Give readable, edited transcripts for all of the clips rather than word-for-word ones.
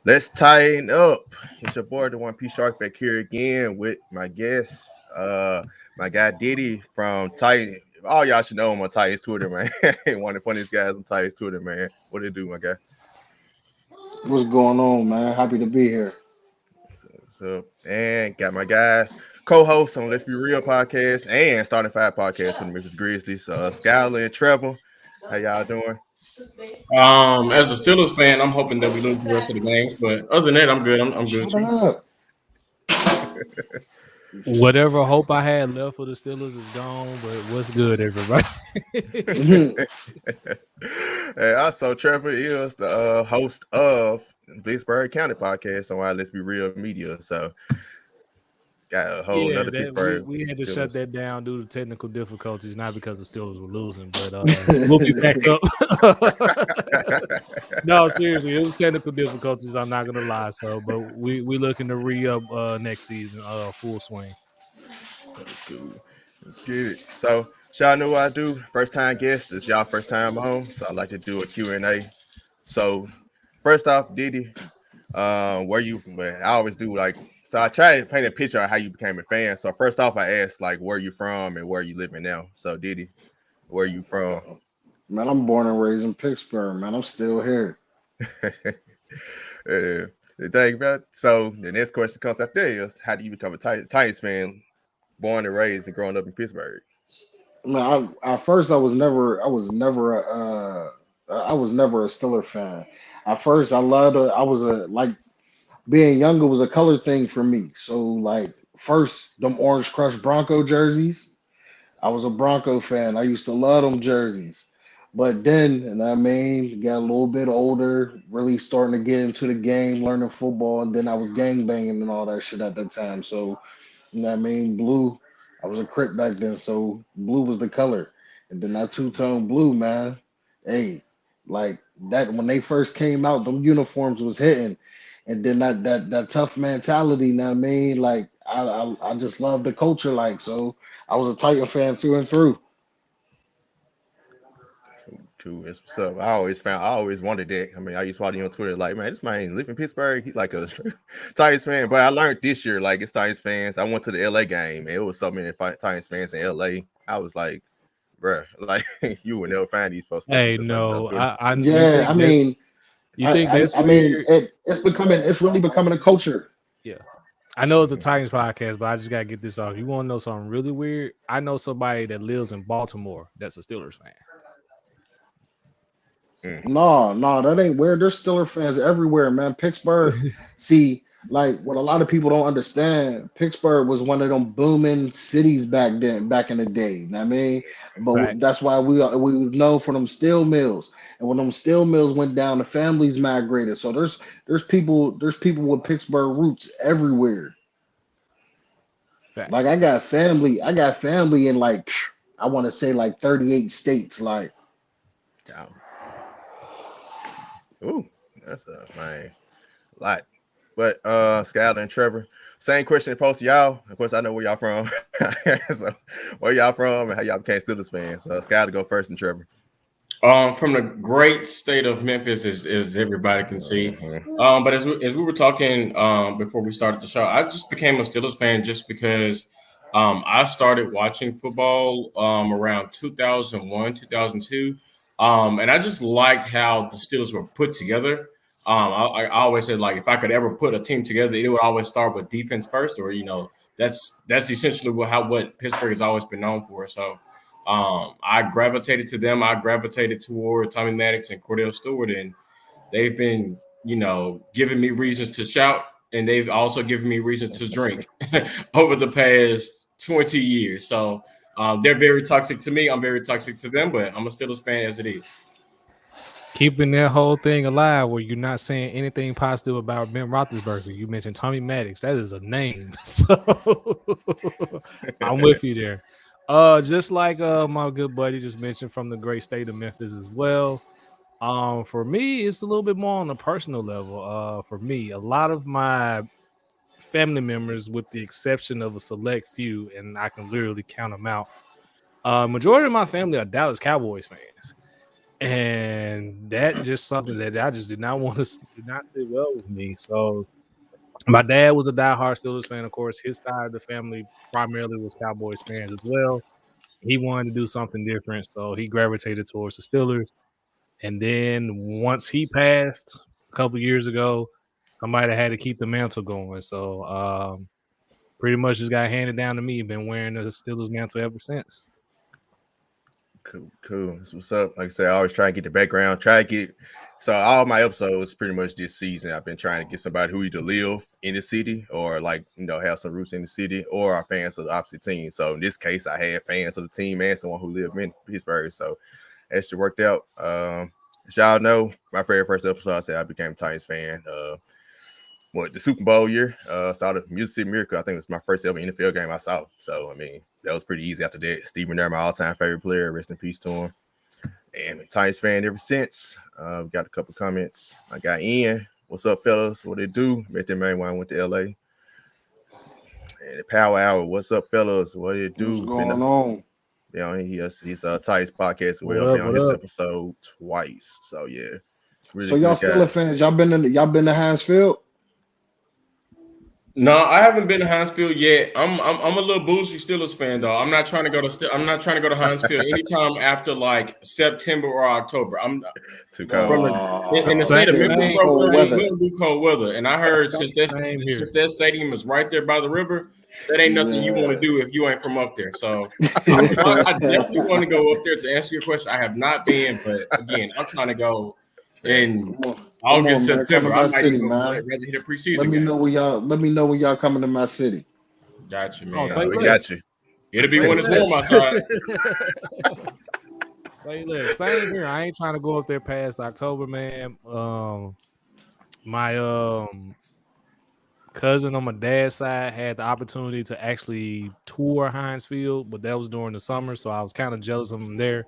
Let's tighten up. It's your boy, the One Piece Shark, back here again with my guest, my guy Diddy from Titan. All y'all should know him on Titans Twitter, man. One of the funniest guys on Titans Twitter, man. What do you do, my guy? What's going on, man? Happy to be here. And got my guys, co-hosts on Let's Be Real podcast and Starting Five podcast for the Memphis Grizzlies, Skyler and Trevor. How y'all doing? As a Steelers fan, I'm hoping that we lose the rest of the games, but other than that, I'm good. I'm good Shut too. up. Whatever hope I had left for the Steelers is gone, but what's good, everybody? And also, Trevor is the host of Pittsburgh County podcast on our Let's Be Real Media. So, got a whole other Pittsburgh. We had to shut that down due to technical difficulties, not because the Steelers were losing, but we'll be back up. No, seriously, it was technical difficulties. I'm not gonna lie. So, but we looking to re-up next season, full swing. Cool. Let's get it. So, y'all know what I do. First time guest. It's y'all first time home, so I like to do a Q&A. So, first off, Diddy, where you? I always do like. So I try to paint a picture of how you became a fan. So first off, I asked like where you from and where you living now. So Diddy, where you from? Man, I'm born and raised in Pittsburgh, man. I'm still here. The thing about so the next question comes after is how do you become a Titans fan, born and raised and growing up in Pittsburgh? Man, at first I was never a Steeler fan. At first I was being younger was a color thing for me. So like first them Orange Crush Bronco jerseys. I was a Bronco fan. I used to love them jerseys. But then, got a little bit older, really starting to get into the game, learning football, and then I was gang banging and all that shit at that time. So, blue. I was a Crip back then, so blue was the color. And then that two-tone blue, man. Hey, like that when they first came out, them uniforms was hitting. And then that tough mentality, like I just love the culture, like so I was a Titan fan through and through. Too. It's what's up. I always wanted that. I mean, I used to follow you on Twitter, like, man, this man live in Pittsburgh. He's like a Titans fan. But I learned this year, like, it's Titans fans. I went to the LA game, and it was so many Titans fans in LA. I was like, bruh, like, you would never find these folks. Hey, no, yeah, I mean, you think that's I mean, it's really becoming a culture. Yeah. I know it's a Titans podcast, but I just gotta get this off. You want to know something really weird? I know somebody that lives in Baltimore that's a Steelers fan. No, that ain't weird. There's Steelers fans everywhere, man. Pittsburgh, see, like what a lot of people don't understand, Pittsburgh was one of them booming cities back in the day. You know what I mean? But Right. that's why we was known for them steel mills. And when them steel mills went down, the families migrated. So there's people with Pittsburgh roots everywhere. Fact. Like I got family in like I want to say like 38 states. Like, Damn. Ooh, that's a lot. But Skyler and Trevor, same question to post to y'all. Of course, I know where y'all from. So where y'all from and how y'all became Steelers fans. So Skyler go first and Trevor. From the great state of Memphis, as everybody can see. But as we were talking before we started the show, I just became a Steelers fan just because I started watching football around 2001, 2002. And I just liked how the Steelers were put together. I always said, like, if I could ever put a team together, it would always start with defense first, or that's essentially what Pittsburgh has always been known for. So I gravitated to them. I gravitated toward Tommy Maddox and Cordell Stewart, and they've been giving me reasons to shout, and they've also given me reasons to drink over the past 20 years. So they're very toxic to me. I'm very toxic to them, but I'm a Steelers fan as it is. Keeping that whole thing alive where you're not saying anything positive about Ben Roethlisberger. You mentioned Tommy Maddox. That is a name. So I'm with you there. Just like my good buddy just mentioned from the great state of Memphis as well. For me, it's a little bit more on a personal level. For me, a lot of my family members, with the exception of a select few, and I can literally count them out. Majority of my family are Dallas Cowboys fans. And that just something that I just did not sit well with me. So my dad was a diehard Steelers fan, of course. His side of the family primarily was Cowboys fans as well. He wanted to do something different, so he gravitated towards the Steelers. And then once he passed a couple years ago, somebody had to keep the mantle going. So pretty much just got handed down to me. Been wearing the Steelers mantle ever since. Cool. That's what's up. Like I said, I always try and get the background. So all my episodes pretty much this season, I've been trying to get somebody who either live in the city or have some roots in the city or are fans of the opposite team. So in this case, I had fans of the team and someone who lived in Pittsburgh. So that shit worked out. As y'all know, my very first episode, I said I became a Titans fan. The Super Bowl year, saw the Mississippi Miracle. I think it was my first ever NFL game I saw. So, I mean, that was pretty easy after that. Steve McNair, my all-time favorite player. Rest in peace to him. And I'm a Titans fan ever since. Got a couple comments. I got Ian. What's up, fellas? What they do? Met them man when I went to LA. And the Power Hour. What's up, fellas? What they do? What's going on? He's a Titans podcast as well. Been on his episode twice. So, yeah. Really so y'all Steelers fans, y'all been to Heinz Field? No, I haven't been to Heinz Field yet. I'm a little bougie Steelers fan though. I'm not trying to go to Heinz Field anytime after like September or October. I'm too cold. In the state of Memphis, we don't do cold weather. And I heard since that stadium is right there by the river, that ain't nothing you want to do if you ain't from up there. So I definitely want to go up there. To answer your question, I have not been, but again, I'm trying to go in August, September. I might even rather hit a preseason. Let me know when y'all coming to my city. Got you, man. We got you. It'll be when it's warm outside. Say less. Same here. I ain't trying to go up there past October, man. My cousin on my dad's side had the opportunity to actually tour Heinz Field, but that was during the summer, so I was kind of jealous of him there.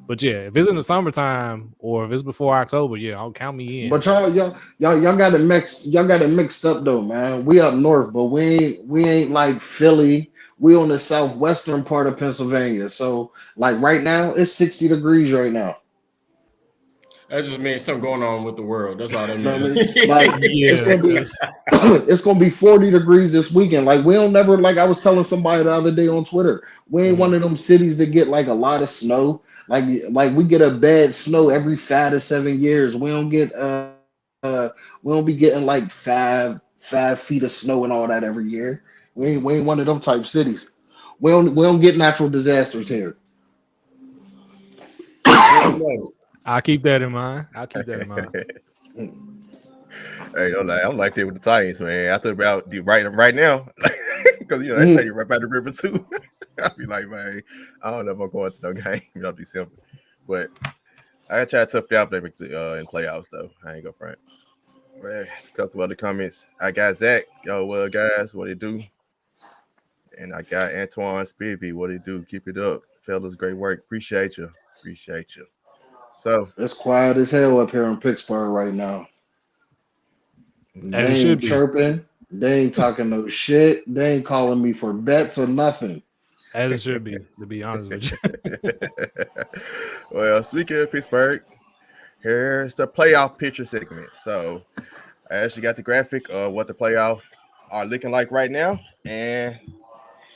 But yeah, if it's in the summertime or if it's before October, yeah, I'll count me in. But y'all got it mixed. Y'all got it mixed up though, man. We up north, but we ain't like Philly. We on the southwestern part of Pennsylvania. So like right now, it's 60 degrees right now. That just means something going on with the world. That's all that means. It's gonna be 40 degrees this weekend. Like we don't never, like I was telling somebody the other day on Twitter, we ain't one of them cities that get like a lot of snow. Like we get a bad snow every 5 to 7 years. We don't get we don't be getting like five feet of snow and all that every year. We ain't one of them type cities. We don't get natural disasters here. I'll keep that in mind. Hey, I'm like that with the Titans, man. I thought about right now because that stadium right by the river too. I'll be like, man, I don't know if I'm going to no game in December, but I try to tough it out in playoffs though. I ain't go front. Man, a couple other comments. I got Zach. Yo, well, guys, what it do? And I got Antoine Spivey. What it do? Keep it up, fellas. Great work. Appreciate you. So it's quiet as hell up here in Pittsburgh right now. They ain't chirping. They ain't talking no shit. They ain't calling me for bets or nothing. As it should be, to be honest with you. Well, speaking of Pittsburgh, here's the playoff picture segment. So I actually got the graphic of what the playoffs are looking like right now. And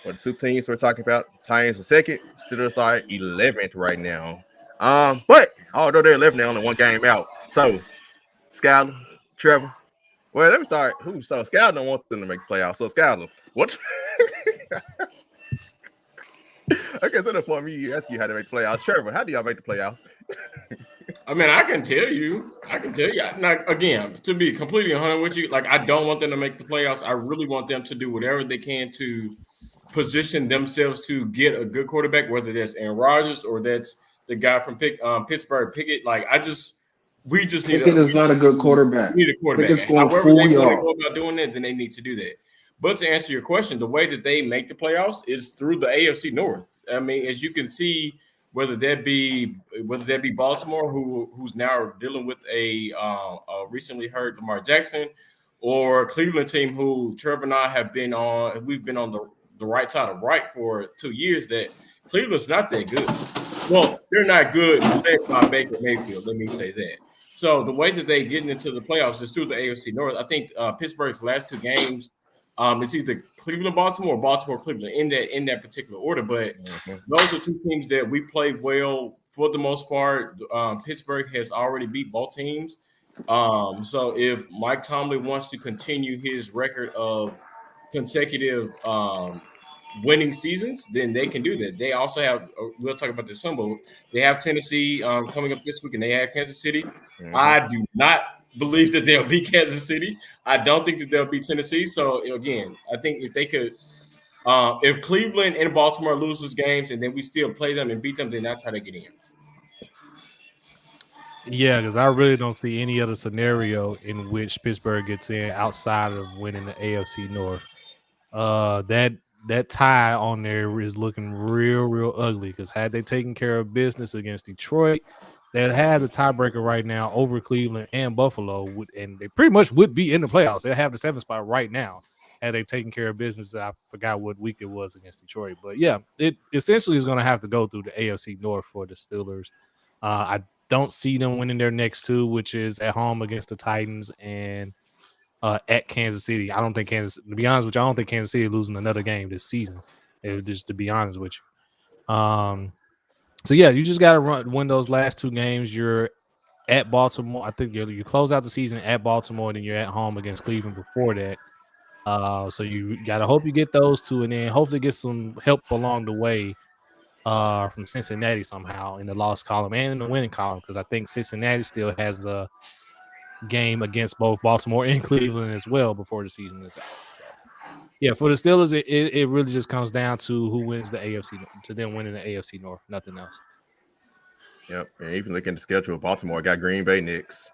for the two teams we're talking about, Titans are second, Steelers are 11th right now. But although they're 11th, they're only one game out. So Skyler, Trevor. Well, let me start. So Skyler don't want them to make the playoffs. So Skyler, what? Okay, so that's for me. Ask you how to make the playoffs. Trevor, how do y'all make the playoffs? I mean, I can tell you. Now, again, to be completely honest with you, like I don't want them to make the playoffs. I really want them to do whatever they can to position themselves to get a good quarterback, whether that's Aaron Rodgers or that's the guy from Pittsburgh, Pickett. Like we just need. Pickett is not a good quarterback. We need a quarterback. However they want to go about doing that, then they need to do that. But to answer your question, the way that they make the playoffs is through the AFC North. I mean, as you can see, whether that be Baltimore, who's now dealing with a recently hurt Lamar Jackson, or Cleveland team who Trevor and I have been on. We've been on the right side of right for 2 years. That Cleveland's not that good. Well, they're not good led by Baker Mayfield. Let me say that. So the way that they getting into the playoffs is through the AFC North. I think Pittsburgh's last two games, it's either Cleveland, Baltimore, or Baltimore, Cleveland in that particular order. But those are two teams that we played well for the most part. Pittsburgh has already beat both teams. So if Mike Tomlin wants to continue his record of consecutive winning seasons, then they can do that. They also have, we'll talk about this some, but they have Tennessee coming up this week, and they have Kansas City. I do not believe that they'll beat Kansas City. I don't think that they'll beat Tennessee. So again, I think if they could, if Cleveland and Baltimore loses games and then we still play them and beat them, then that's how they get in. Yeah, because I really don't see any other scenario in which Pittsburgh gets in outside of winning the AFC North. That tie on there is looking real ugly, because had they taken care of business against Detroit, they'd have the tiebreaker right now over Cleveland and Buffalo, and they pretty much would be in the playoffs. They'll have the 7th spot right now had they taken care of business. I forgot what week it was against Detroit, but yeah, it essentially is going to have to go through the AFC North for the Steelers. I don't see them winning their next two, which is at home against the Titans and at Kansas City. I don't think to be honest with you, I don't think Kansas City is losing another game this season. Just to be honest with you. So yeah, you just got to win those last two games. You're at Baltimore. I think you close out the season at Baltimore, and then you're at home against Cleveland before that. So you got to hope you get those two, and then hopefully get some help along the way from Cincinnati somehow in the loss column and in the winning column, because I think Cincinnati still has a game against both Baltimore and Cleveland as well before the season is out. So, yeah, for the Steelers, it really just comes down to who wins the AFC, to them winning the AFC North, nothing else. Yep, and even looking at the schedule, Baltimore got Green Bay next.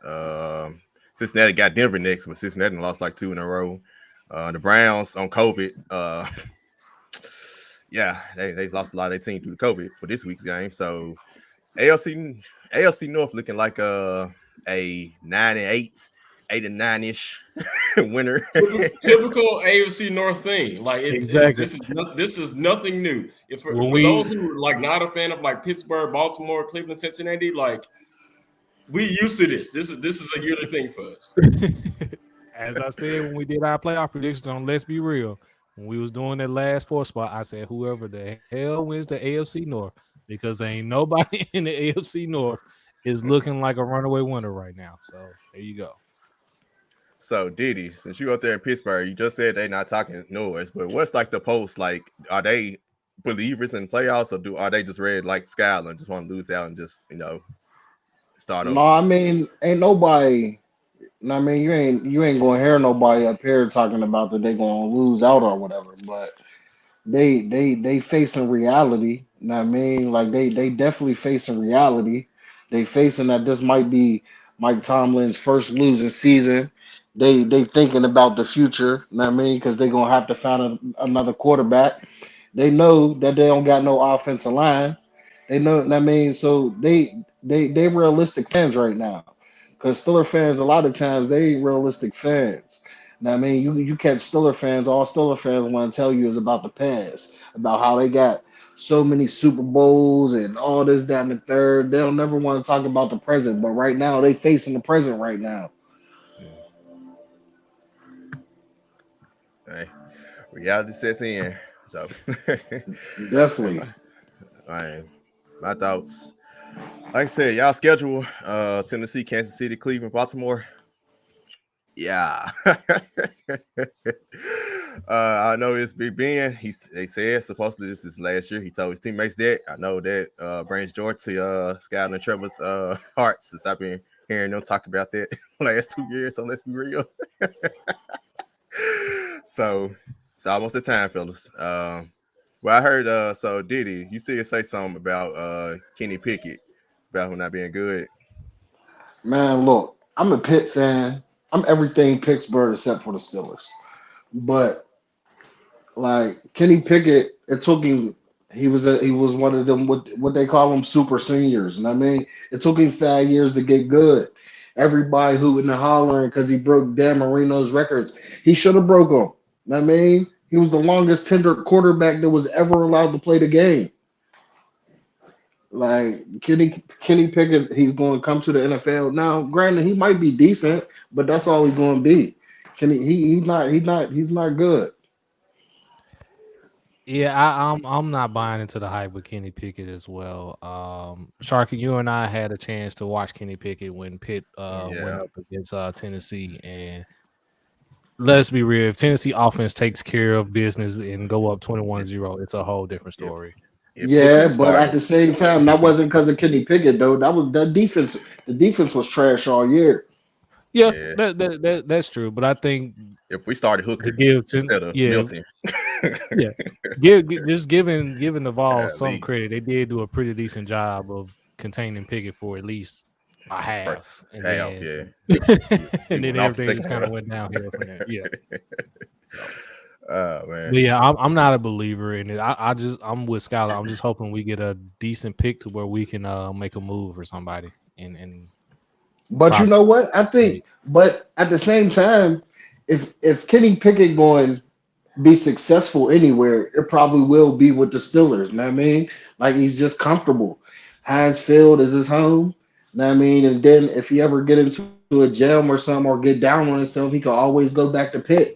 Cincinnati got Denver next, but Cincinnati lost like 2 in a row. The Browns on COVID. Yeah, they lost a lot of their team through the COVID for this week's game. So AFC North looking like a 9-8, 8-9-ish winner. Typical AFC North thing. Like exactly. This is nothing new. For those who are like not a fan of like Pittsburgh, Baltimore, Cleveland, Cincinnati, like we used to this. This is a yearly thing for us. As I said when we did our playoff predictions on Let's Be Real, when we was doing that last 4 spot, I said whoever the hell wins the AFC North, because there ain't nobody in the AFC North is looking like a runaway winner right now. So there you go. So Diddy, since you out there in Pittsburgh, you just said they're not talking noise, but what's like the post? Like, are they believers in playoffs, or are they just read like Skyler and just want to lose out and just start over? No, I mean, ain't nobody. I mean, you ain't gonna hear nobody up here talking about that they gonna lose out or whatever. But they facing reality. You know what I mean? Like they definitely facing reality. They facing that this might be Mike Tomlin's first losing season. They thinking about the future. You know what I mean? Because they gonna have to find another quarterback. They know that they don't got no offensive line. They know. You know what I mean? So they realistic fans right now. Because Steeler fans, a lot of times, they ain't realistic fans. Now, I mean, you catch Steeler fans, all Steeler fans want to tell you is about the past, about how they got so many Super Bowls and all this, that, and the third. They'll never want to talk about the present, but right now, they facing the present right now. Hey, reality sets in. So, definitely. All right, my thoughts. Like I said, y'all schedule Tennessee, Kansas City, Cleveland, Baltimore. Yeah. I know it's Big Ben. They said supposedly this is last year. He told his teammates that. I know that brings joy to Skyler and Trevor's hearts, since I've been hearing them talk about that last 2 years. So let's be real. So it's almost the time, fellas. Well, I heard so Diddy, you still say something about Kenny Pickett, about him not being good. Man, look, I'm a Pitt fan. I'm everything Pittsburgh except for the Steelers. But like Kenny Pickett, it took him. He was one of them what they call them super seniors. And I mean, it took him 5 years to get good. Everybody hooting and hollering because he broke Dan Marino's records. He should have broke them. You know what I mean? He was the longest tenured quarterback that was ever allowed to play the game. Like Kenny Pickett, he's going to come to the NFL now. Granted, he might be decent, but that's all he's going to be. He's not good. Yeah, I'm not buying into the hype with Kenny Pickett as well. Sharky, you and I had a chance to watch Kenny Pickett when Pitt went up against Tennessee, and let's be real, if Tennessee offense takes care of business and go up 21-0, it's a whole different story. Yeah, but at the same time, that wasn't because of Kenny Pickett though. That was the defense. The defense was trash all year. Yeah. That's true. But I think if we started Hooker instead of Milton, just giving the Vols some credit, they did do a pretty decent job of containing Pickett for at least a half. And then everything just kind of went downhill from there. Yeah. Oh man. But yeah, I'm not a believer in it. I'm with Skyler. I'm just hoping we get a decent pick to where we can make a move for somebody. But you know what? I think, but at the same time, if Kenny Pickett going be successful anywhere, it probably will be with the Steelers. You know what I mean? Like he's just comfortable. Heinz Field is his home. You know what I mean? And then if he ever get into a jam or something or get down on himself, he can always go back to Pitt.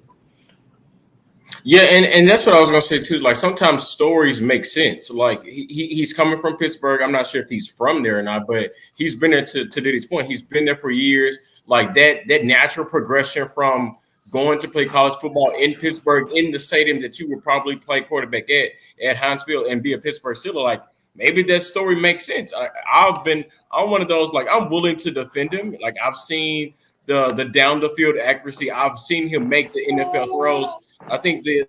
Yeah, and that's what I was gonna say too. Like sometimes stories make sense. Like he's coming from Pittsburgh. I'm not sure if he's from there or not, but he's been there to Diddy's point. He's been there for years. Like that natural progression from going to play college football in Pittsburgh in the stadium that you would probably play quarterback at Heinz Field and be a Pittsburgh Steeler. Like maybe that story makes sense. I'm one of those, like I'm willing to defend him. Like I've seen the down the field accuracy. I've seen him make the NFL throws. I think the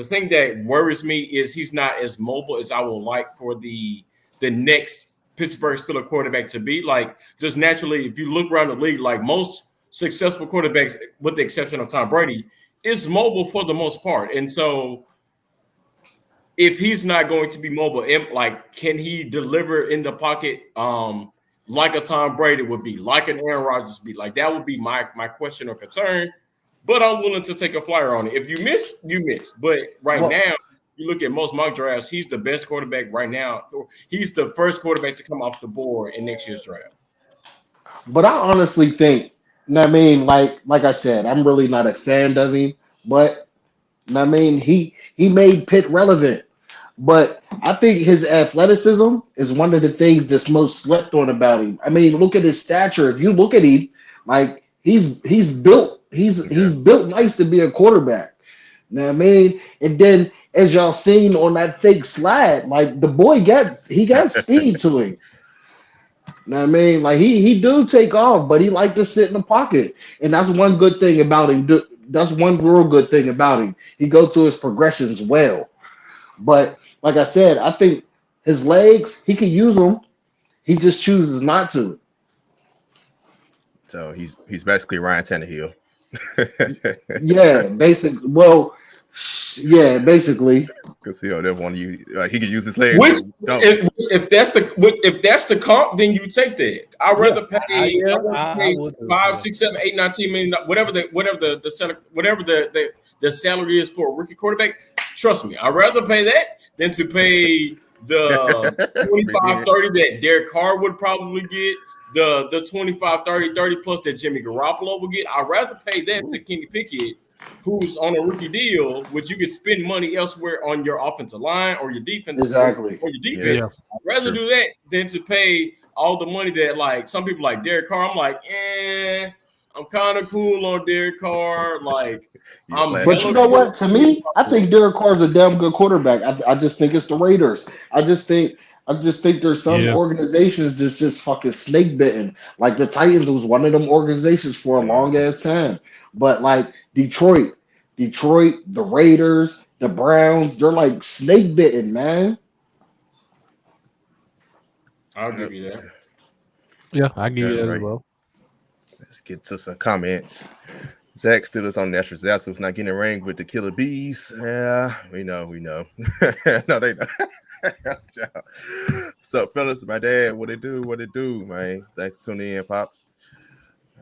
thing that worries me is he's not as mobile as I would like for the next Pittsburgh Steelers quarterback to be. Like just naturally, if you look around the league, like most successful quarterbacks, with the exception of Tom Brady, is mobile for the most part. And so if he's not going to be mobile, like can he deliver in the pocket like a Tom Brady would be, like an Aaron Rodgers would be? Like that would be my question or concern. But I'm willing to take a flyer on it. If you miss, you miss. But now, you look at most mock drafts, he's the best quarterback right now. He's the first quarterback to come off the board in next year's draft. But I honestly think, I mean, like I said, I'm really not a fan of him. But I mean, he made Pitt relevant. But I think his athleticism is one of the things that's most slept on about him. I mean, look at his stature. If you look at him, like he's built. He's built nice to be a quarterback. You know what I mean? And then as y'all seen on that fake slide, like the boy got speed to him. You know what I mean? Like he do take off, but he like to sit in the pocket. And that's one good thing about him. That's one real good thing about him. He goes through his progressions well. But like I said, I think his legs, he can use them. He just chooses not to. So he's basically Ryan Tannehill. Basically. Because he don't want you. Like he can use his legs. If that's the comp, then you take that. I'd rather pay $5, 6, 7, 8, 19 million, whatever the salary is for a rookie quarterback. Trust me, I'd rather pay that than to pay the 25, 30 that Derek Carr would probably get. The 25, 30 plus that Jimmy Garoppolo will get. I'd rather pay that to Kenny Pickett, who's on a rookie deal, which you could spend money elsewhere on your offensive line or your defense. Exactly. Or your defense. Yeah. I'd rather do that than to pay all the money that, like, some people like Derek Carr. I'm like, I'm kind of cool on Derek Carr. Like, but you know what? To me, I think Derek Carr's a damn good quarterback. I just think it's the Raiders. I just think there's some organizations that's just fucking snake bitten. Like the Titans was one of them organizations for a long ass time. But like Detroit, the Raiders, the Browns, they're like snake bitten, man. I'll give you that. Yeah, I give you that as well. Let's get to some comments. Zach still is on natural disasters, not getting a ring with the killer bees. Yeah, we know. No, they don't. What's up, fellas? My dad, what it do, man? Thanks for tuning in, Pops.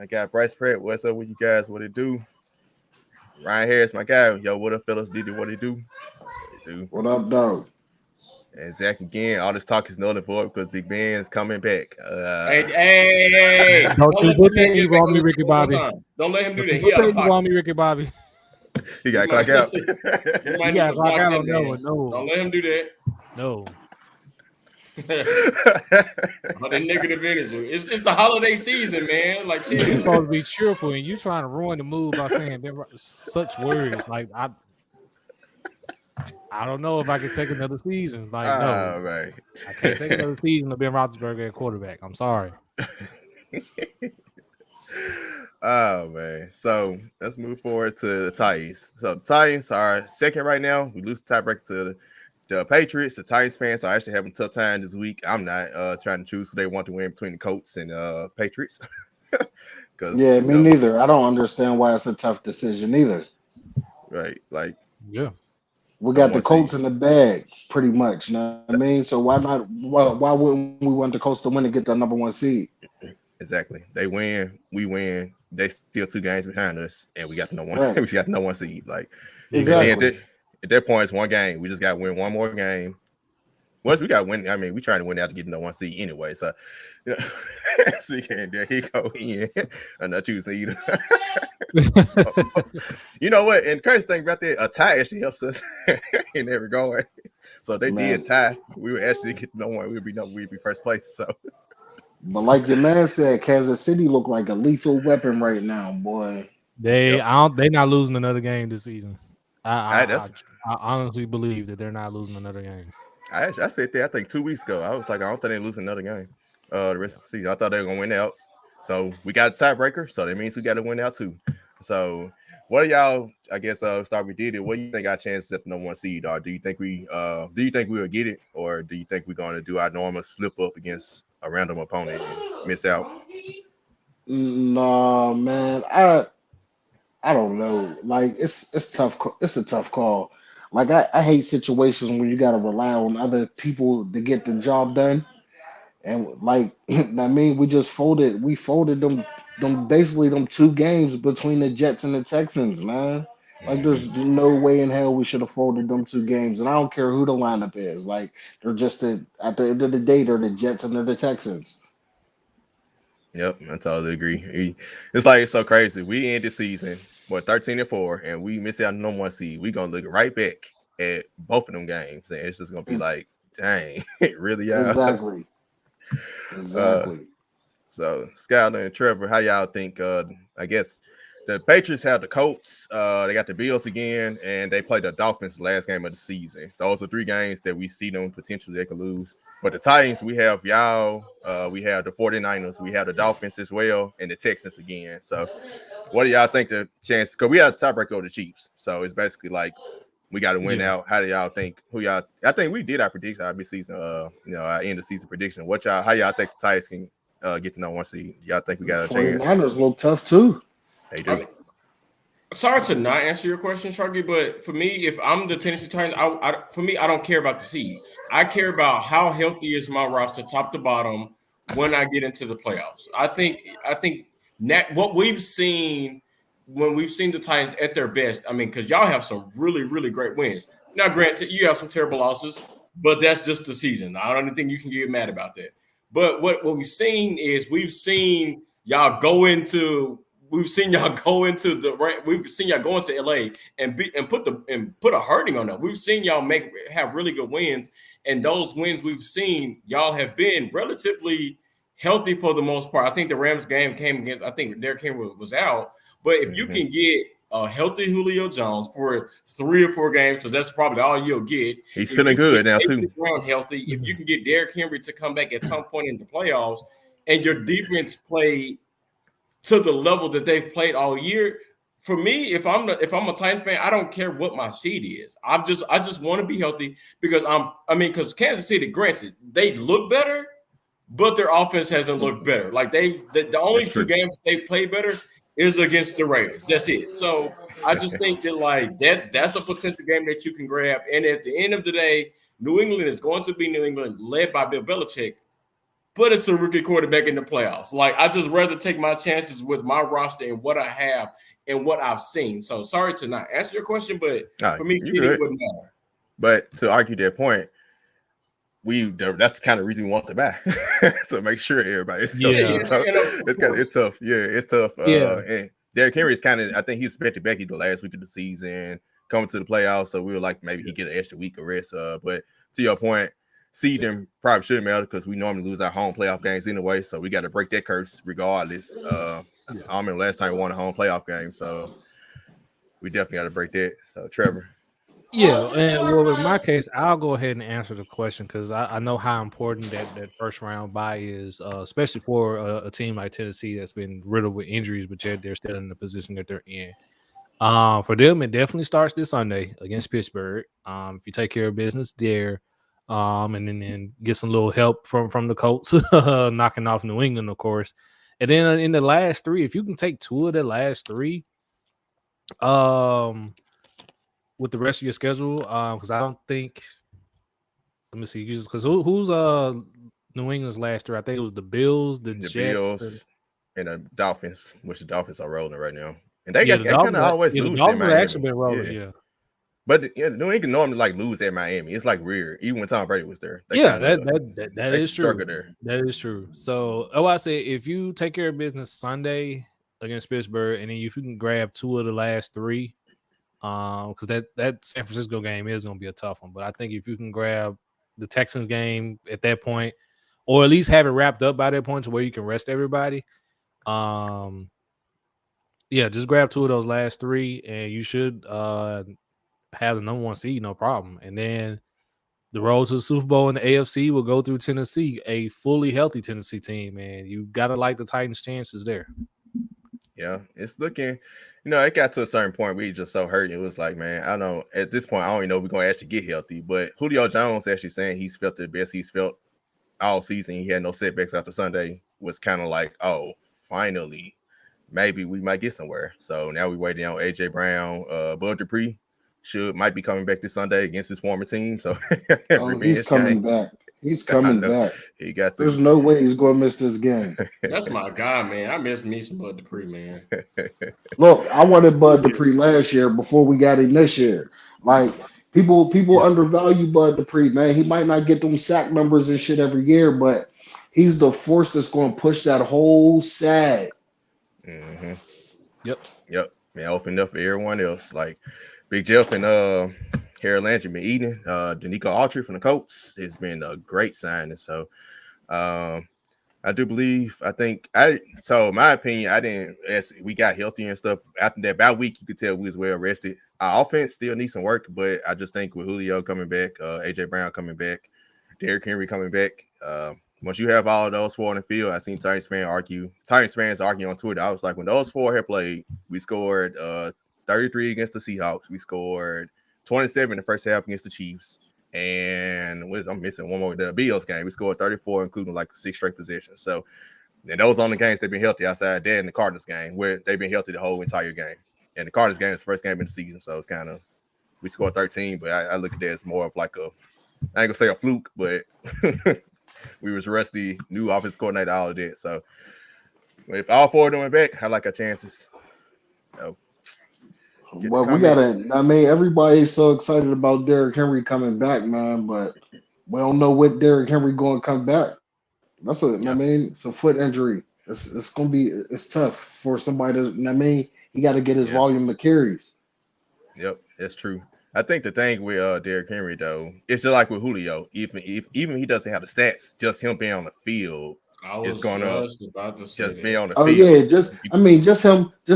I got Bryce Pratt. What's up with you guys? What it do? Ryan Harris, my guy. Yo, what up, fellas? Diddy, what it do? What up, dog? And Zach again, all this talk is null and void because Big Ben's coming back. Hey! Don't let do the that. man You get back want on me, this Ricky one more Bobby? time. Don't let him do that. You He out of want pocket. me, Ricky Bobby? He got to clock out. You You might need got to to clock block out that on that man. one. No, Don't let him do that. no. All that negative energy. It's the holiday season, man. Like, You're chill. supposed to be cheerful, and you trying to ruin the mood by saying such words. Like I don't know if I can take another season. Like, no, Right. I can't take another season of Ben Roethlisberger at quarterback. I'm sorry. Oh man. So let's move forward to the Titans. So the Titans are second right now. We lose the tiebreaker to the Patriots. The Titans fans are actually having a tough time this week. I'm not trying to choose who they want to win between the Colts and Patriots. Yeah, me neither. I don't understand why it's a tough decision either. Right. Like, Yeah. We number got the one Colts seed. in the bag, pretty much. You know what I mean? So why not? Why wouldn't we want the Colts to win and get the number one seed? Exactly. They win, we win. They still 2 games behind us, and we got the number one. Right. We got the number one seed. Like, Exactly. at that point, it's one game. We just got to win one more game. Once we got to win, I mean, we trying to win out to get the number one seed anyway. So, you know, see, and there he go in another 2 seed. You know what? And the crazy thing about that, a tie actually helps us in every regard. So if they did tie, we would actually get no one. We'd be first place. So, But like your man said, Kansas City look like a lethal weapon right now, boy. They're not losing another game this season. I honestly believe that they're not losing another game. I said that I think 2 weeks ago. I was like, I don't think they're losing another game. The rest of the season, I thought they were gonna win out. So we got a tiebreaker. So that means we got to win out too. So what are y'all? I guess start with Diddy. What do you think our chances at the number one seed are? Do you think we will get it, or do you think we're going to do our normal slip up against a random opponent and miss out? Nah, man. I don't know. Like it's tough. It's a tough call. Like I hate situations when you got to rely on other people to get the job done. And like I mean, we just folded. We folded them basically them 2 games between the Jets and the Texans, man. Like there's no way in hell we should have folded them 2 games. And I don't care who the lineup is. Like they're just at the end of the day, they're the Jets and they're the Texans. Yep, I totally agree. It's like it's so crazy. We end the season 13-4, and we miss out on number one seed. We gonna look right back at both of them games, and it's just gonna be like, dang, really, y'all. Exactly. So Skyler and Trevor, how y'all think? I guess the Patriots have the Colts. They got the Bills again, and they played the Dolphins the last game of the season. Those are 3 games that we see them potentially they could lose. But the Titans, we have y'all. We have the 49ers. We have the Dolphins as well, and the Texans again. So what do y'all think the chance? Because we have the tiebreaker over the Chiefs. So it's basically like we got to win out. How do y'all think? I think we did our prediction, our mid-season, our end of season prediction. How y'all think the Titans can get the number one seed? Y'all think we got a chance? 49ers look tough too. They do. Sorry to not answer your question, Sharky, but for me, if I'm the Tennessee Titans, I don't care about the seed. I care about how healthy is my roster, top to bottom, when I get into the playoffs. I think what we've seen when we've seen the Titans at their best. I mean, because y'all have some really, really great wins. Now, granted, you have some terrible losses, but that's just the season. I don't think you can get mad about that. But what we've seen is we've seen y'all go into LA and put a hurting on them. We've seen y'all have really good wins, and those wins we've seen y'all have been relatively healthy for the most part. I think the Rams game came against. I think Derrick Henry was out, but if you can get a healthy Julio Jones for 3 or 4 games, because that's probably all you'll get. He's feeling good now too. Healthy. If you can get Derrick Henry to come back at some point in the playoffs, and your defense played to the level that they've played all year, for me, if I'm a Titans fan, I don't care what my seed is. I just want to be healthy because because Kansas City, granted, they look better, but their offense hasn't looked better. Like the only 2 games they played better is against the Raiders. That's it. So I just think that that's a potential game that you can grab. And at the end of the day, New England is going to be New England, led by Bill Belichick. But it's a rookie quarterback in the playoffs. Like, I just rather take my chances with my roster and what I have and what I've seen. So sorry to not answer your question, but for me, it wouldn't matter. But to argue that point, that's the kind of reason we want to buy to make sure everybody's Yeah. healthy. So it's tough. Yeah, it's tough. And Derrick Henry is kind of, I think he's expected back the last week of the season, coming to the playoffs. So we were like, maybe he get an extra week of rest. But to your point, seeding probably shouldn't matter because we normally lose our home playoff games anyway. So we got to break that curse regardless. I remember last time we won a home playoff game. So we definitely got to break that. So Trevor. Yeah, and well, in my case, I'll go ahead and answer the question because I know how important that first round bye is, especially for a team like Tennessee that's been riddled with injuries, but yet they're still in the position that they're in. For them, it definitely starts this Sunday against Pittsburgh. If you take care of business there, and then get some little help from the Colts, knocking off New England, of course, and then in the last three, if you can take two of the last three, with the rest of your schedule, because I don't think. Let me see, because who's New England's last three? I think it was the Bills, the Jets, Bills, and the Dolphins, which the Dolphins are rolling right now, and they the kind of always the lose in Dolphins Miami. actually been rolling, yeah. But New England normally like lose at Miami. It's like weird, even when Tom Brady was there. That is true. There. That is true. So, I say if you take care of business Sunday against Pittsburgh, and then if you can grab two of the last three. Because that San Francisco game is going to be a tough one. But I think if you can grab the Texans game at that point, or at least have it wrapped up by that point to where you can rest everybody, just grab two of those last three, and you should have the number one seed, no problem. And then the road to the Super Bowl in the AFC will go through Tennessee, a fully healthy Tennessee team, and you got to like the Titans' chances there. Yeah, it's looking, it got to a certain point where we just so hurt. It was like, man, I know at this point, I don't even know if we're going to actually get healthy. But Julio Jones actually saying he's felt the best he's felt all season. He had no setbacks after Sunday. Was kind of like, oh, finally, maybe we might get somewhere. So now we're waiting on A.J. Brown. Bud Dupree might be coming back this Sunday against his former team. So he's coming back. He's coming back. He got to. There's no way he's going to miss this game. That's my guy, man. I miss me some Bud Dupree, man. Look, I wanted Bud Dupree last year before we got him this year. Like people undervalue Bud Dupree, man. He might not get them sack numbers and shit every year, but he's the force that's going to push that whole side. Mm-hmm. Yep. Man, opened up for everyone else. Like Big Jeff and Harold Landry been eating. Danico Autry from the Colts has been a great signing. So I do believe, so my opinion, as we got healthy and stuff, after that bye week, you could tell we was well rested. Our offense still needs some work, but I just think with Julio coming back, A.J. Brown coming back, Derrick Henry coming back, once you have all of those four on the field, I seen Titans fans argue on Twitter. I was like, when those four had played, we scored 33 against the Seahawks. We scored 27 in the first half against the Chiefs. And I'm missing one more, the Bills game. We scored 34, including like 6 straight possessions. So, and those on the games they've been healthy outside that and the Cardinals game, where they've been healthy the whole entire game. And the Cardinals game is the first game in the season, so it's kind of, we scored 13, but I look at that as more of like I ain't gonna say a fluke, but we was rusty, new offensive coordinator, all of that. So if all four of them went back, I like our chances. Well, we gotta. I mean, everybody's so excited about Derrick Henry coming back, man. But we don't know what Derrick Henry going to come back. I mean, it's a foot injury. It's gonna be. It's tough for somebody to. I mean, he got to get his volume of carries. Yep, that's true. I think the thing with Derrick Henry though, it's just like with Julio. Even if he doesn't have the stats, just him being on the field. It's gonna just be on the field. Yeah, just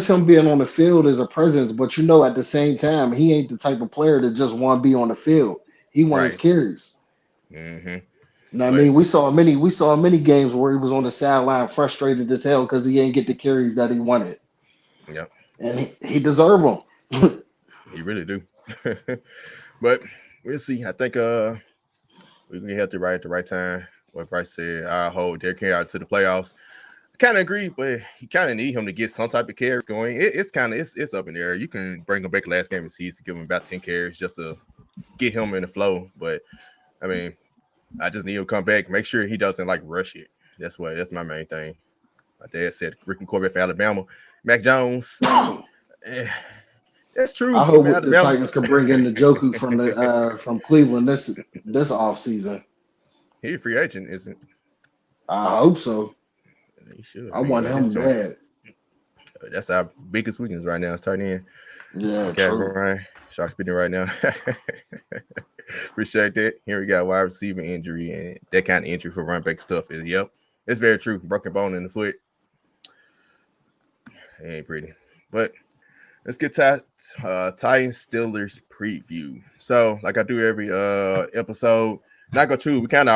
him being on the field is a presence, but at the same time, he ain't the type of player that just want to be on the field. He wants his carries. Mm-hmm. I mean, we saw many games where he was on the sideline frustrated as hell because he ain't get the carries that he wanted. Yep. And he deserve them. He really do. But we'll see. I think we can get healthy right at the right time. What Bryce said, I hold Derrick Henry out to the playoffs. I kind of agree, but you kind of need him to get some type of carries going. It's up in the air. You can bring him back last game of the season, give him about 10 carries just to get him in the flow. But I mean, I just need him to come back, make sure he doesn't like rush it. That's my main thing. My dad said Rick and Corbett for Alabama. Mac Jones. That's true. I hope the Titans can bring in the Njoku from Cleveland this offseason. He a free agent, isn't? I hope so. He should. I want him bad. That's our biggest weakness right now. Starting in. Yeah, Okay, true. Brian. Shark speeding right now. Appreciate that. Here we got wide receiver injury, and that kind of injury for run back stuff is it's very true. Broken bone in the foot. It ain't pretty. But let's get to Titans Steelers preview. So, like I do every episode, not go true. We kind of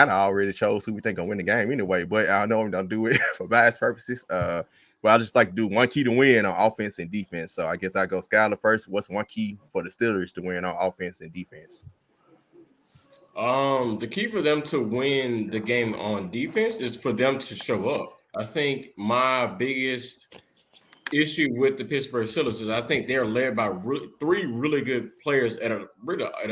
already chose who we think gonna win the game anyway. But I know I'm gonna do it for bias purposes. But I just like to do one key to win on offense and defense. So I guess I go Skyler first. What's one key for the Steelers to win on offense and defense? The key for them to win the game on defense is for them to show up. I think my biggest issue with the Pittsburgh Steelers is I think they're led by three really good players at an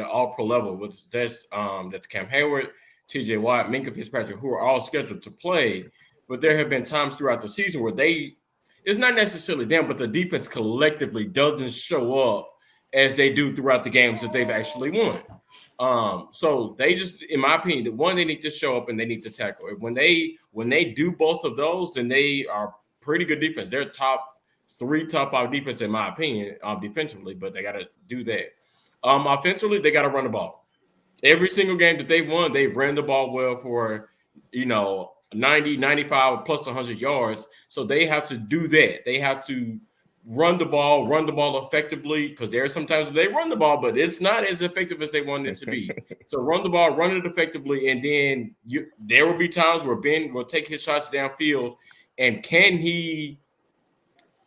all-pro level. That's Cam Hayward, T.J. Watt, Minkah Fitzpatrick, who are all scheduled to play. But there have been times throughout the season where it's not necessarily them, but the defense collectively doesn't show up as they do throughout the games that they've actually won. So they just, in my opinion, they need to show up and they need to tackle it. When they do both of those, then they are pretty good defense. They're top 5 defense, in my opinion, defensively, but they got to do that. Offensively, they got to run the ball. Every single game that they've won, they've ran the ball well for, 90, 95 plus 100 yards. So they have to do that. They have to run the ball effectively, because there are sometimes they run the ball, but it's not as effective as they want it to be. So run the ball, run it effectively, and then there will be times where Ben will take his shots downfield, and can he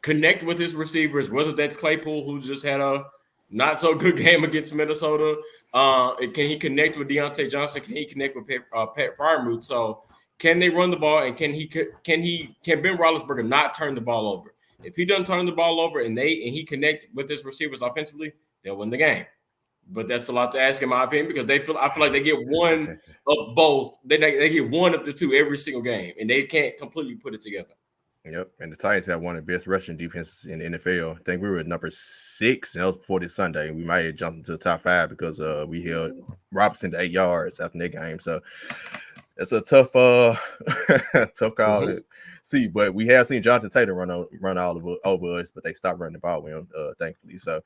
connect with his receivers, whether that's Claypool, who just had a not so good game against Minnesota. Can he connect with Deontay Johnson? Can he connect with Pat Freiermuth? So can they run the ball, and can Ben Roethlisberger not turn the ball over? If he doesn't turn the ball over and he connect with his receivers offensively, they'll win the game. But that's a lot to ask, in my opinion, because I feel like they get one of both. They get one of the two every single game, and they can't completely put it together. Yep, and the Titans have one of the best rushing defenses in the NFL. I think we were at number 6, and that was before this Sunday. We might have jumped into the top 5 because we held Robinson to 8 yards after that game. So it's a tough call to see. But we have seen Jonathan Taylor run all over us, but they stopped running the ball with him, thankfully. So,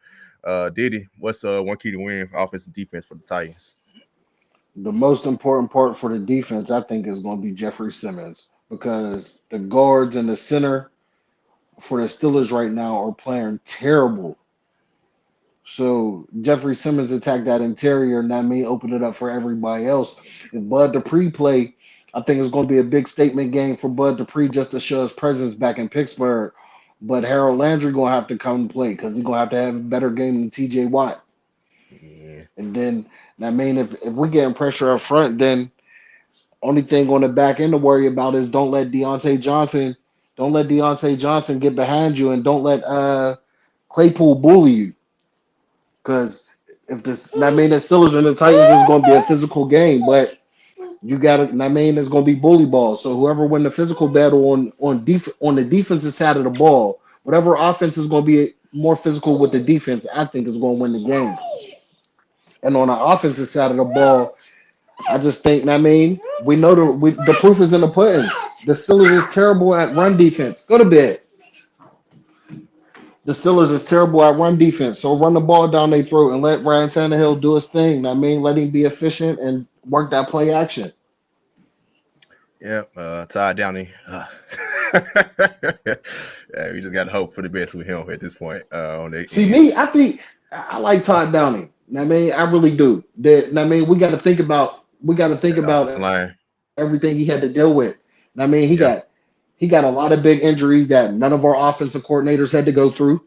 Diddy, what's one key to win offense and defense for the Titans? The most important part for the defense, I think, is going to be Jeffrey Simmons, because the guards and the center for the Steelers right now are playing terrible. So Jeffrey Simmons attacked that interior, and that may open it up for everybody else. If Bud Dupree play, I think it's going to be a big statement game for Bud Dupree just to show his presence back in Pittsburgh. But Harold Landry going to have to come and play, because he's going to have a better game than T.J. Watt. Yeah. And then, if we get pressure up front, then only thing on the back end to worry about is don't let Deontay Johnson get behind you, and don't let Claypool bully you. Because if the Steelers and the Titans is going to be a physical game, but you got to, it's going to be bully ball. So whoever win the physical battle on the defensive side of the ball, whatever offense is going to be more physical with the defense, I think is going to win the game. And on the offensive side of the ball, I just think, we know the proof is in the pudding. The Steelers is terrible at run defense. Go to bed. The Steelers is terrible at run defense. So run the ball down their throat and let Ryan Tannehill do his thing. Let him be efficient and work that play action. Yeah, Todd Downey. Yeah, we just got to hope for the best with him at this point. I think I like Todd Downey. I really do. We got to think about everything he had to deal with. He got a lot of big injuries that none of our offensive coordinators had to go through.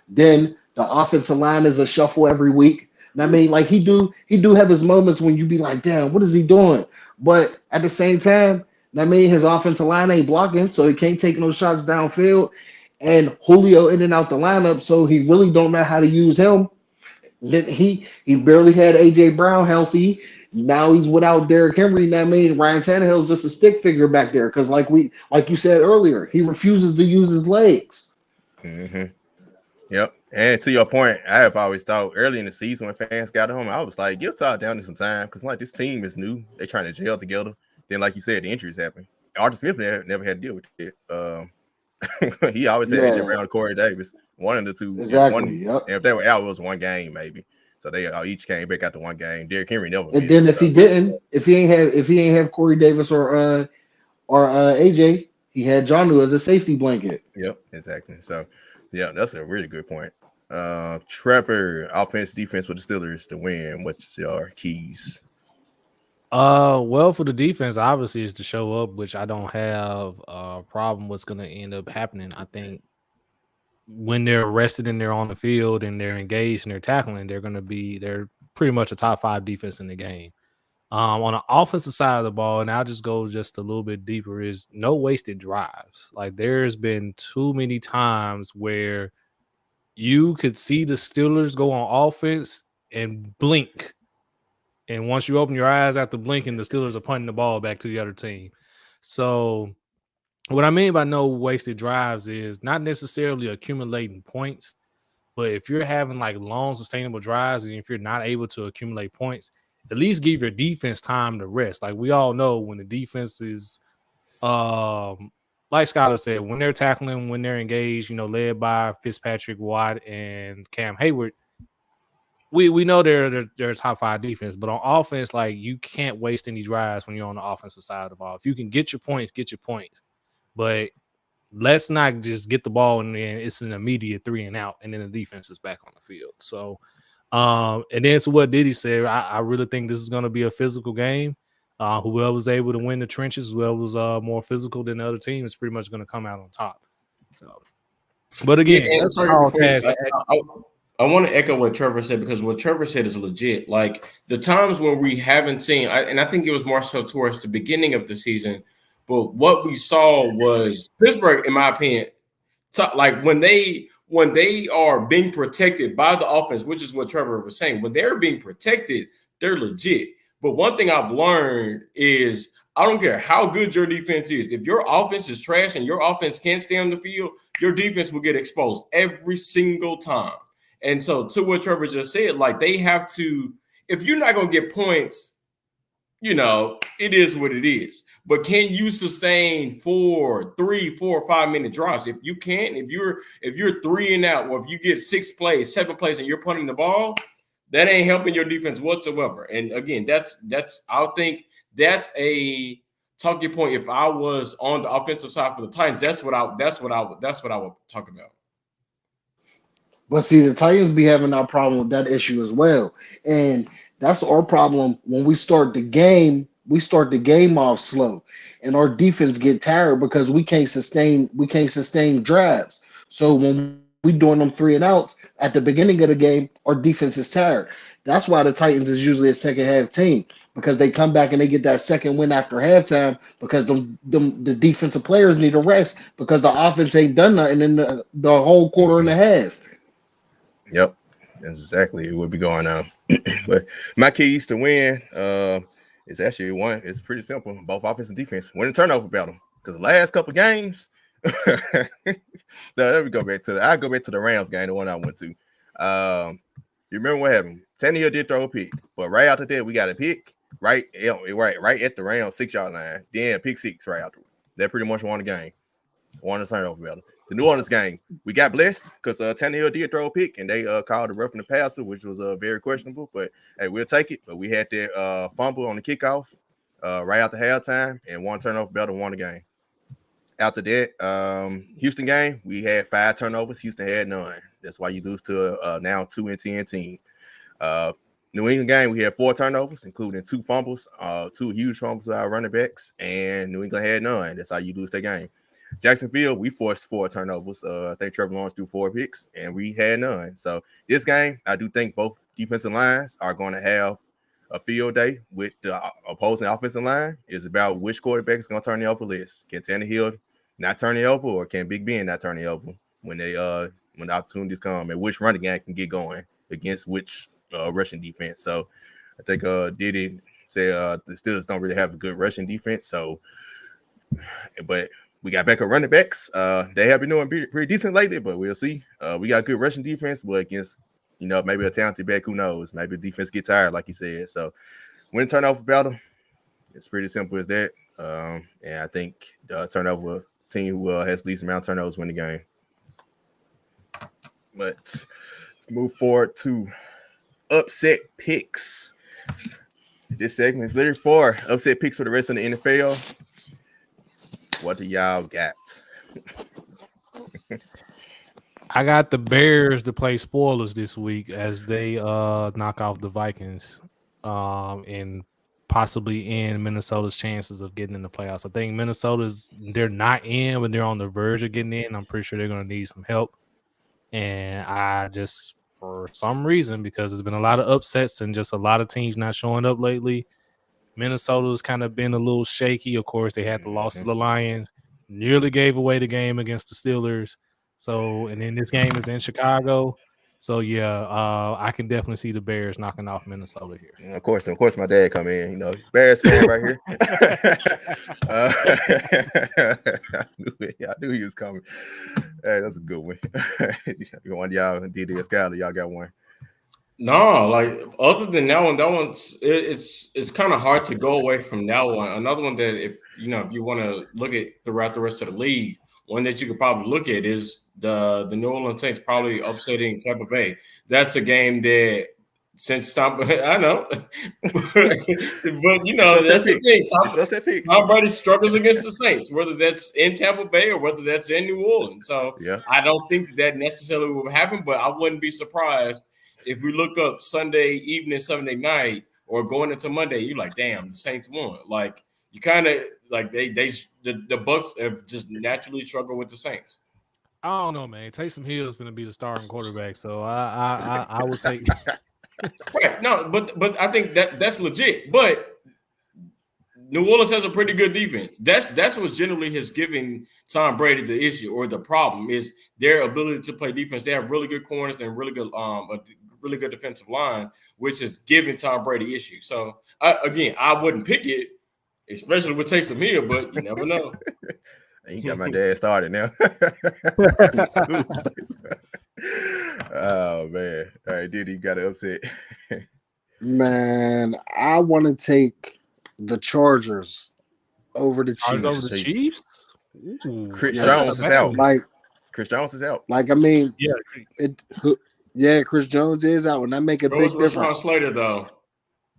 Then the offensive line is a shuffle every week. He do have his moments when you be like, damn, what is he doing? But at the same time, his offensive line ain't blocking, so he can't take no shots downfield. And Julio in and out the lineup, so he really don't know how to use him. Then he barely had AJ Brown healthy. Now he's without Derrick Henry. Ryan Tannehill's just a stick figure back there, because like you said earlier, he refuses to use his legs. Mm-hmm. Yep. And to your point, I have always thought early in the season when fans got home, I was like, give Todd Downing some time because like this team is new. They're trying to gel together. Then, like you said, the injuries happen. Arthur Smith never had to deal with it. He always had AJ Yeah, Brown and Corey Davis, one of the two. exactly. Yep. If they were out, it was one game maybe. So they each came back out to one game. Derrick Henry never And missed. then if he didn't, if he ain't have Corey Davis or AJ, he had Johnu as a safety blanket. Yep, exactly. So yeah, that's a really good point. Trevor, offense, defense with the Steelers to win. What's your keys? Well, for the defense, obviously, is to show up, which I don't have a problem. What's going to end up happening? I think when they're rested and they're on the field and they're engaged and they're tackling, they're pretty much a top 5 defense in the game. On the offensive side of the ball, and I'll just go just a little bit deeper, is no wasted drives. Like there's been too many times where you could see the Steelers go on offense and blink. And once you open your eyes after blinking, the Steelers are punting the ball back to the other team. So what I mean by no wasted drives is not necessarily accumulating points, but if you're having like long, sustainable drives, and if you're not able to accumulate points, at least give your defense time to rest. Like we all know when the defense is, like Skyler said, when they're tackling, when they're engaged, led by Fitzpatrick, Watt, and Cam Hayward, we know they're a top 5 defense, but on offense, like you can't waste any drives when you're on the offensive side of the ball. If you can get your points, get your points. But let's not just get the ball and then it's an immediate 3 and out, and then the defense is back on the field. So, and then to what Diddy said, I really think this is going to be a physical game. Whoever's able to win the trenches, whoever's more physical than the other team, is pretty much going to come out on top. So, but again, I want to echo what Trevor said, because what Trevor said is legit. Like the times when we haven't seen, and I think it was more so towards the beginning of the season, but what we saw was Pittsburgh, in my opinion, like when they are being protected by the offense, which is what Trevor was saying, when they're being protected, they're legit. But one thing I've learned is I don't care how good your defense is. If your offense is trash and your offense can't stay on the field, your defense will get exposed every single time. And so to what Trevor just said, like they have to, if you're not going to get points, it is what it is. But can you sustain 3, 4, 5 minute drives? If you can't, if you're 3 and out, or if you get 6 plays, 7 plays, and you're punting the ball, that ain't helping your defense whatsoever. And again, I think that's a talking point. If I was on the offensive side for the Titans, that's what I would talk about. But see, the Titans be having that problem with that issue as well. And that's our problem when we start the game. We start the game off slow, and our defense get tired because we can't sustain drives. So when we doing them 3 and outs at the beginning of the game, our defense is tired. That's why the Titans is usually a second half team, because they come back and they get that second win after halftime because the defensive players need a rest because the offense ain't done nothing in the whole quarter and a half. Yep, that's exactly what be going on. But my keys to win is actually one. It's pretty simple. Both offense and defense. Win the turnover battle. Because the last couple games, let me go back to the Rams game, the one I went to. You remember what happened? Tannehill did throw a pick, but right after that, we got a pick right at the Rams 6-yard line. Then pick 6 right after. That pretty much won the game. Won the turnover battle. The New Orleans game, we got blessed because Tannehill did throw a pick, and they called a roughing the passer, which was very questionable. But hey, we'll take it. But we had that fumble on the kickoff right after halftime, and one turnover battle won the game. After that, Houston game, we had 5 turnovers. Houston had none. That's why you lose to now 2-10 team. New England game, we had 4 turnovers, including 2 fumbles, 2 huge fumbles by our running backs, and New England had none. That's how you lose that game. Jacksonville, we forced 4 turnovers. I think Trevor Lawrence threw 4 picks, and we had none. So this game, I do think both defensive lines are going to have a field day with the opposing offensive line. It's about which quarterback is going to turn the over list. Can Tannehill not turn it over, or can Big Ben not turn it over when the opportunities come, and which running game can get going against which rushing defense? So I think Diddy said the Steelers don't really have a good rushing defense. So, but we got backup running backs. They have been doing pretty decent lately, but we'll see. We got good rushing defense, but against maybe a talented back, who knows? Maybe the defense get tired, like you said. So win turnover battle. It's pretty simple as that. And I think the turnover team who has least amount of turnovers win the game. But let's move forward to upset picks. This segment is literally for upset picks for the rest of the NFL. What do y'all got? I got the Bears to play spoilers this week as they knock off the Vikings and possibly end Minnesota's chances of getting in the playoffs. I think they're not in, but they're on the verge of getting in. I'm pretty sure they're going to need some help. And I just, for some reason, because there's been a lot of upsets and just a lot of teams not showing up lately, Minnesota's kind of been a little shaky. Of course, they had the loss to the Lions, nearly gave away the game against the Steelers. So, and then this game is in Chicago. So, yeah, I can definitely see the Bears knocking off Minnesota here. Of course, my dad come in. Bears fan right here. I knew he was coming. Hey, that's a good one. One of y'all, Diddy or Skyler, y'all got one. No, like other than that one's it's kind of hard to go away from that one. Another one that if you want to look at throughout the rest of the league, one that you could probably look at is the New Orleans Saints probably upsetting Tampa Bay. That's a game that since Tom, I know, but that's the thing. Tom Brady struggles against the Saints, whether that's in Tampa Bay or whether that's in New Orleans. So yeah. I don't think that necessarily will happen, but I wouldn't be surprised if we look up Sunday evening, Sunday night, or going into Monday, you're like, damn, the Saints won. Like you kind of like the Bucks have just naturally struggled with the Saints. I don't know, man. Taysom Hill is going to be the starting quarterback, so I would take. Right. No, but I think that's legit. But New Orleans has a pretty good defense. That's what generally has given Tom Brady the issue or the problem is their ability to play defense. They have really good corners and really good a really good defensive line, which is giving Tom Brady issues. So I wouldn't pick it, especially with Taysom Hill, but you never know. You got my dad started now. Oh man! All right, Diddy, you got to upset. Man, I want to take the Chargers over the Chiefs. Over the Chiefs? Chris Jones is out. Chris Jones is out. Like I mean, Chris Jones is out, and that make a big difference. Slater though,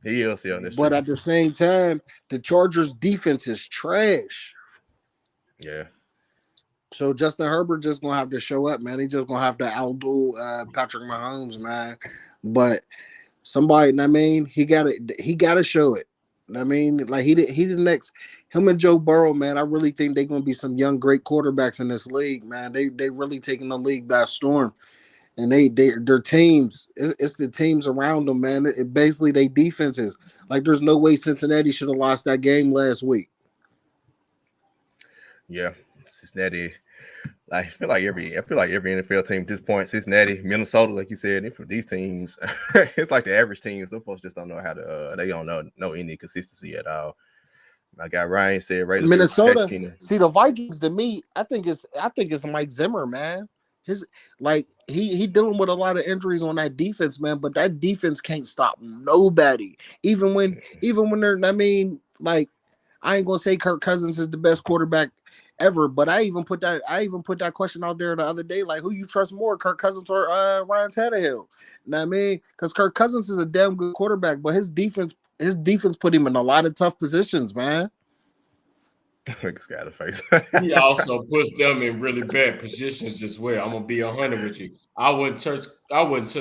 he is on this. But at the same time, the Chargers' defense is trash. Yeah. So Justin Herbert just gonna have to show up, man. He just gonna have to outdo Patrick Mahomes, man. But somebody, I mean, he gotta show it. I mean, like he the next. Him and Joe Burrow, man. I really think they're gonna be some young, great quarterbacks in this league, man. They really taking the league by storm, and their teams. It's the teams around them, man. It basically they defenses. Like there's no way Cincinnati should have lost that game last week. Yeah, Cincinnati. I feel like every NFL team at this point, Cincinnati, Minnesota, like you said, and for these teams, it's like the average teams. Those folks just don't know how to. They don't know any consistency at all. My guy Ryan said, right. Minnesota. See the Vikings to me, I think it's Mike Zimmer, man. He dealing with a lot of injuries on that defense, man. But that defense can't stop nobody. Even when they're. I mean, like I ain't gonna say Kirk Cousins is the best quarterback ever, but I even put that question out there the other day, like who you trust more, Kirk Cousins or Ryan Tannehill? You know what I mean? Because Kirk Cousins is a damn good quarterback, but his defense put him in a lot of tough positions, man. Got a face. He also puts them in really bad positions as well. I'm gonna be 100 with you. I wouldn't touch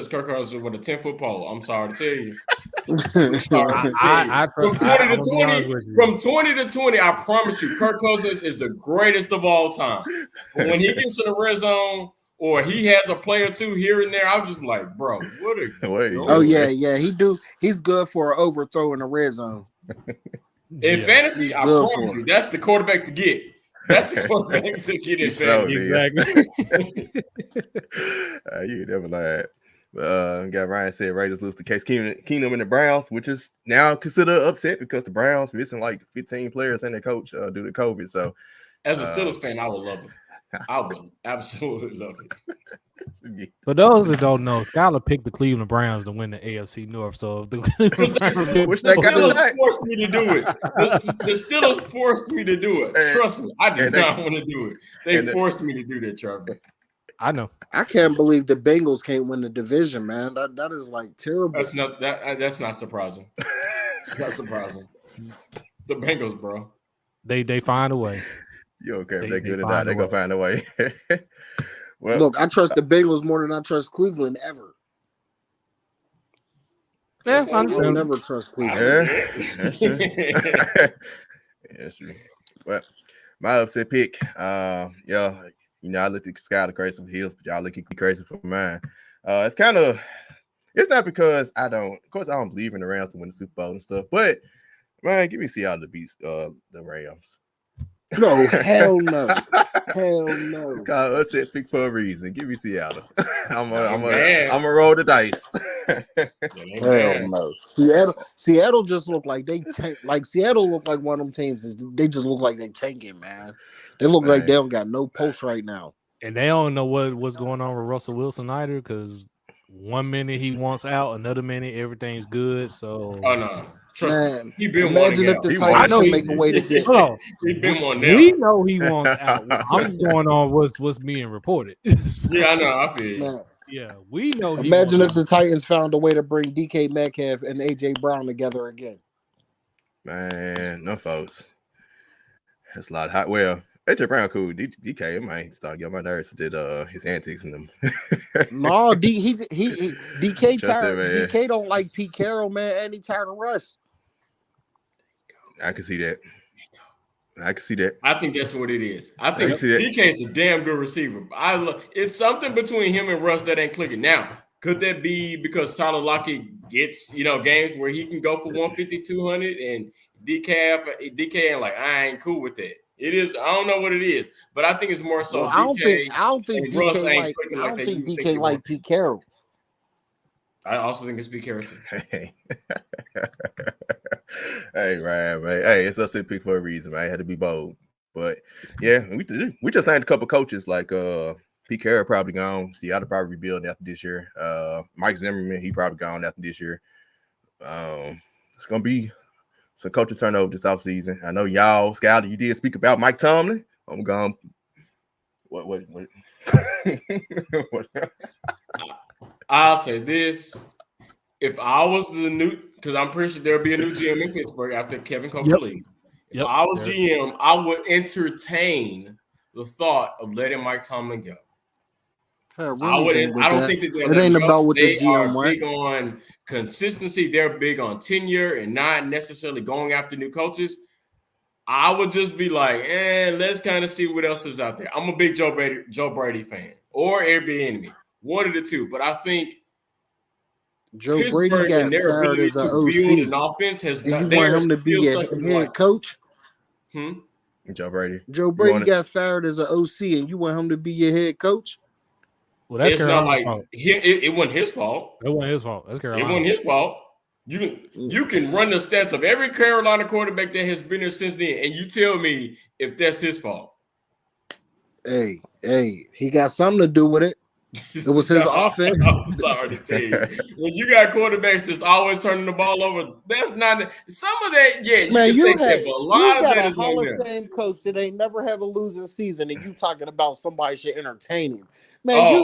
Kirk Cousins with a 10-foot pole. I'm sorry to tell you. From 20 to 20, I promise you, Kirk Cousins is the greatest of all time. But when he gets in the red zone or he has a play or two here and there, I'm just like, bro, what are you doing? Oh yeah, he do. He's good for an overthrow in the red zone. In fantasy, I promise you, that's the quarterback to get. That's the quarterback to get in fantasy. Exactly. You never lied. Got Ryan said Raiders lose to Case Keenum and the Browns, which is now considered upset because the Browns missing like 15 players and their coach due to COVID. So As a Steelers fan, I would love it. I would absolutely love it. For those that don't know, Skyler picked the Cleveland Browns to win the AFC North. So the Steelers forced me to do it. The Steelers forced me to do it. Trust me, I did not want to do it. They forced me to do that, Trevor. I know. I can't believe the Bengals can't win the division, man. That is like terrible. That's not surprising. Not surprising. The Bengals, bro. They find a way. You okay? If they're good or not, they're gonna find a way. Well, look, I trust the Bengals more than I trust Cleveland ever. Yeah, I'll never trust Cleveland. Yeah, that's true. That's true. Well, my upset pick, I looked at Skyler crazy for his, but y'all look at me crazy for mine. It's not because I don't believe in the Rams to win the Super Bowl and stuff, but man, give me Seattle to beat the Rams. No, hell no. Hell no. It's called upset pick for a reason. Give me Seattle. I'm a roll the dice. Hell no. Seattle just look like they tank. Like Seattle look like one of them teams. They just look like they tanking, man. They look like they don't got no post right now. And they don't know what's going on with Russell Wilson either, because 1 minute he wants out, another minute everything's good. So no. Man, he been imagine if the Titans can make a way to get. He been one now. We know he wants out. I'm going on what's being reported. Yeah, I know. I feel you. Man, yeah, we know. imagine if the Titans found a way to bring DK Metcalf and AJ Brown together again. Man, no folks. That's a lot of hot. Well, AJ Brown cool. DK might start getting my nerves did his antics in them. No, DK tired. DK don't like Pete Carroll, man, and he tired of Russ. I can see that. I think that's what it is. I think DK is a damn good receiver. It's something between him and Russ that ain't clicking. Now, could that be because Tyler Lockett gets games where he can go for 150, 200, and DK ain't like, I ain't cool with that. It is. I don't know what it is, but I think it's more so. Well, I don't think DK like Pete Carroll. I also think it's Pete Carroll too. Hey, Ryan, man. Hey, it's us pick for a reason, man. I had to be bold, but yeah, we just named a couple coaches like Pete Carroll probably gone. Seattle probably rebuilding after this year. Mike Zimmerman, he probably gone after this year. It's gonna be some coaching turnover this offseason. I know y'all, Skyler, you did speak about Mike Tomlin. I'm going. What? I'll say this: if I was the new, because I'm pretty sure there'll be a new GM in Pittsburgh after Kevin Coker leaves. If I was GM, I would entertain the thought of letting Mike Tomlin go. I don't think that it ain't about what the GM wants. Big on consistency. They're big on tenure and not necessarily going after new coaches. I would just be like, let's kind of see what else is out there. I'm a big Joe Brady fan or Airbnb, one of the two. But I think Joe Brady got fired as an OC. An offense has you want him to be a head coach? Joe Brady. Joe Brady got fired as an OC, and you want him to be your head coach? Well, that's not like it wasn't his fault. It wasn't his fault. That's Carolina. It wasn't his fault. You can run the stats of every Carolina quarterback that has been there since then, and you tell me if that's his fault. Hey, he got something to do with it. It was his offense. I'm sorry to tell you. When you got quarterbacks that's always turning the ball over, that's not some of that. Yeah, you can take that, but a lot of that is on there. Hall of Fame coach that ain't never have a losing season, and you talking about somebody should entertain him. Man,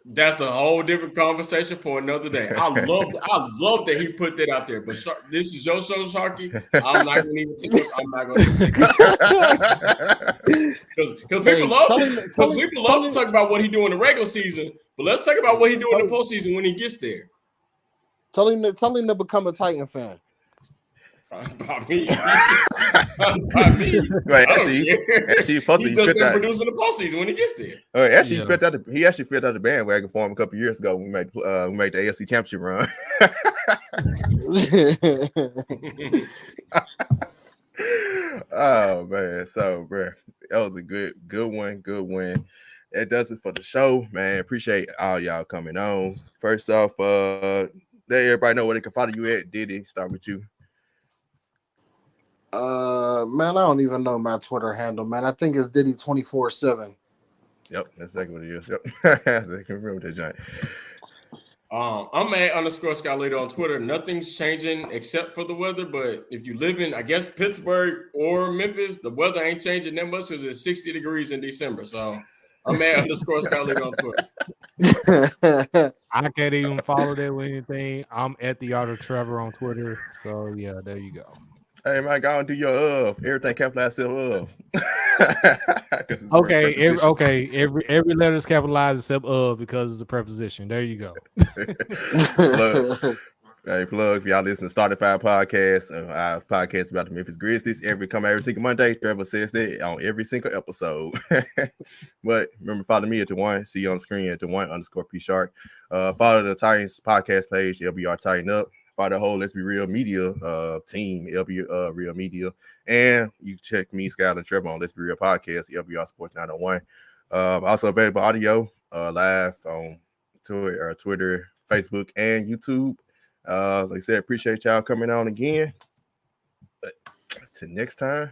that's a whole different conversation for another day. I love that he put that out there. But this is your show, Sharky. I'm not going to even take it. I'm not going to take it. Because people love to talk about what he do in the regular season, but let's talk about what he do in the postseason when he gets there. Tell him to become a Titan fan. By me. Right, actually, he just been producing the postseason when he gets there. He actually filled out the bandwagon for him a couple years ago when we made the AFC Championship run. Oh man, so bro, that was a good win. That does it for the show, man. Appreciate all y'all coming on. First off, let everybody know where they can follow you at. Diddy, start with you. Man, I don't even know my Twitter handle, man. I think it's Diddy 24/7. Yep, that's exactly what it is. Yep, I can remember that giant. I'm at _Skyler on Twitter. Nothing's changing except for the weather. But if you live in, I guess, Pittsburgh or Memphis, the weather ain't changing that much because it's 60 degrees in December. So I'm at _Skyler on Twitter. I can't even follow that with anything. I'm at the Art of Trevor on Twitter. So yeah, there you go. Hey man, go and do your everything capitalized of. Okay, every letter is capitalized except of because it's a preposition. There you go. Plug for y'all listen to Started Five Podcast, our podcast about the Memphis Grizzlies. Every single Monday. Trevor says that on every single episode. But remember, follow me at the one. See you on the screen at the _P Shark. Follow the Titans podcast page, LBR Tighten Up. Follow the whole Let's Be Real Media team, LB Real Media. And you check me, Skyler, and Trevor on Let's Be Real Podcast, LBR Sports 901. Also available audio live on Twitter, Facebook, and YouTube. Like I said, appreciate y'all coming on again. But till next time,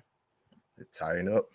tighten up.